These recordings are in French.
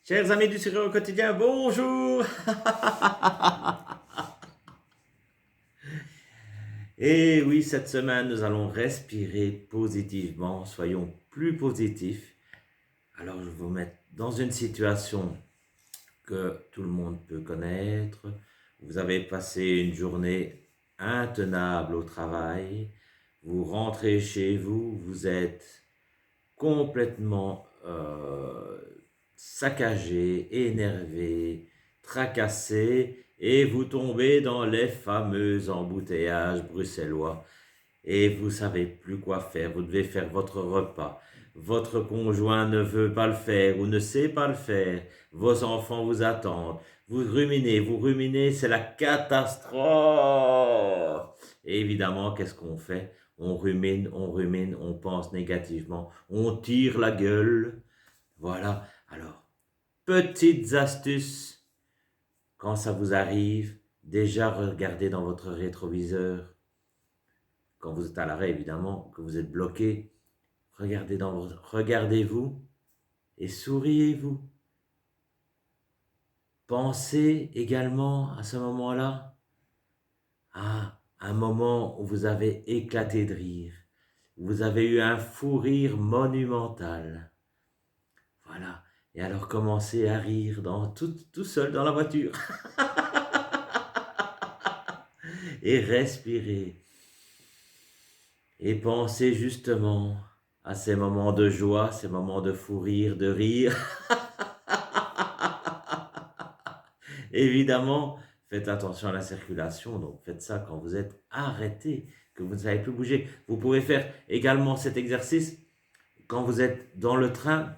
Chers amis du Sourire au quotidien, bonjour. Et oui, cette semaine, nous allons respirer positivement, soyons plus positifs. Alors, je vais vous mettre dans une situation que tout le monde peut connaître. Vous avez passé une journée intenable au travail, vous rentrez chez vous, vous êtes complètement saccagé, énervé, tracassé, et vous tombez dans les fameux embouteillages bruxellois et vous savez plus quoi faire. Vous devez faire votre repas. Votre conjoint ne veut pas le faire ou ne sait pas le faire. Vos enfants vous attendent. Vous ruminez, c'est la catastrophe. Et évidemment, qu'est-ce qu'on fait? On rumine, on pense négativement, on tire la gueule. Voilà. Alors, petites astuces quand ça vous arrive. Déjà, regardez dans votre rétroviseur quand vous êtes à l'arrêt évidemment, que vous êtes bloqué, regardez-vous et souriez-vous. Pensez également à ce moment-là à un moment où vous avez éclaté de rire, où vous avez eu un fou rire monumental. Voilà. Et alors commencez à rire tout seul dans la voiture et respirez. Et pensez justement à ces moments de joie, ces moments de fou rire, de rire. Évidemment, faites attention à la circulation, donc faites ça quand vous êtes arrêté, que vous ne savez plus bouger. Vous pouvez faire également cet exercice quand vous êtes dans le train,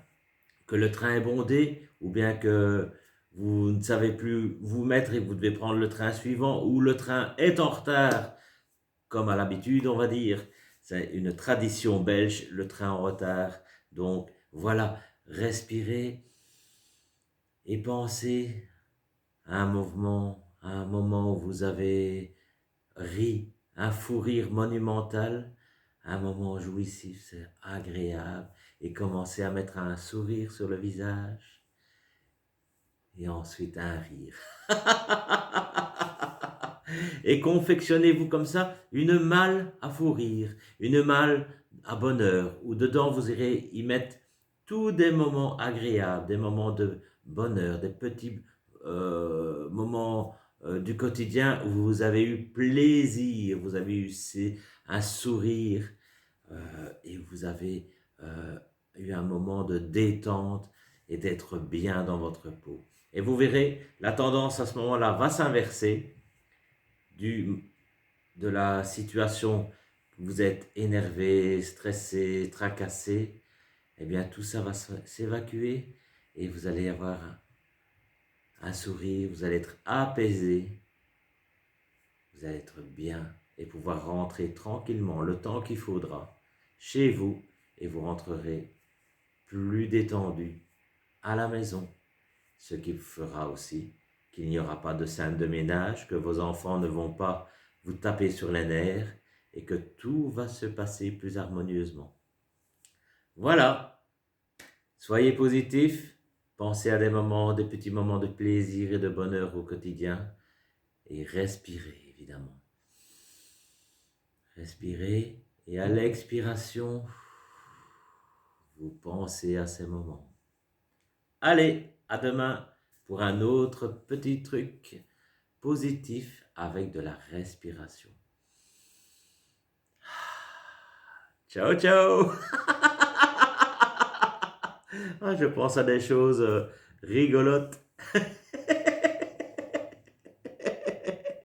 que le train est bondé, ou bien que vous ne savez plus vous mettre et vous devez prendre le train suivant, ou le train est en retard, comme à l'habitude, on va dire. C'est une tradition belge, le train en retard. Donc voilà, respirez et pensez à un moment où vous avez ri, un fou rire monumental, un moment jouissif, c'est agréable, et commencez à mettre un sourire sur le visage, et ensuite un rire. Et confectionnez-vous comme ça une malle à fou rire, une malle à bonheur, où dedans vous irez y mettre tous des moments agréables, des moments de bonheur, des petits moments du quotidien où vous avez eu plaisir, vous avez eu un sourire et vous avez eu un moment de détente et d'être bien dans votre peau. Et vous verrez, la tendance à ce moment-là va s'inverser du, de la situation, vous êtes énervé, stressé, tracassé, eh bien tout ça va s'évacuer et vous allez avoir un sourire, vous allez être apaisé, vous allez être bien et pouvoir rentrer tranquillement le temps qu'il faudra chez vous et vous rentrerez plus détendu à la maison, ce qui fera aussi qu'il n'y aura pas de scène de ménage, que vos enfants ne vont pas vous taper sur les nerfs et que tout va se passer plus harmonieusement. Voilà, soyez positifs, pensez à des petits moments de plaisir et de bonheur au quotidien et respirez évidemment. Respirez et à l'expiration, vous pensez à ces moments. Allez, à demain pour un autre petit truc positif avec de la respiration. Ciao, ciao. Ah, je pense à des choses rigolotes.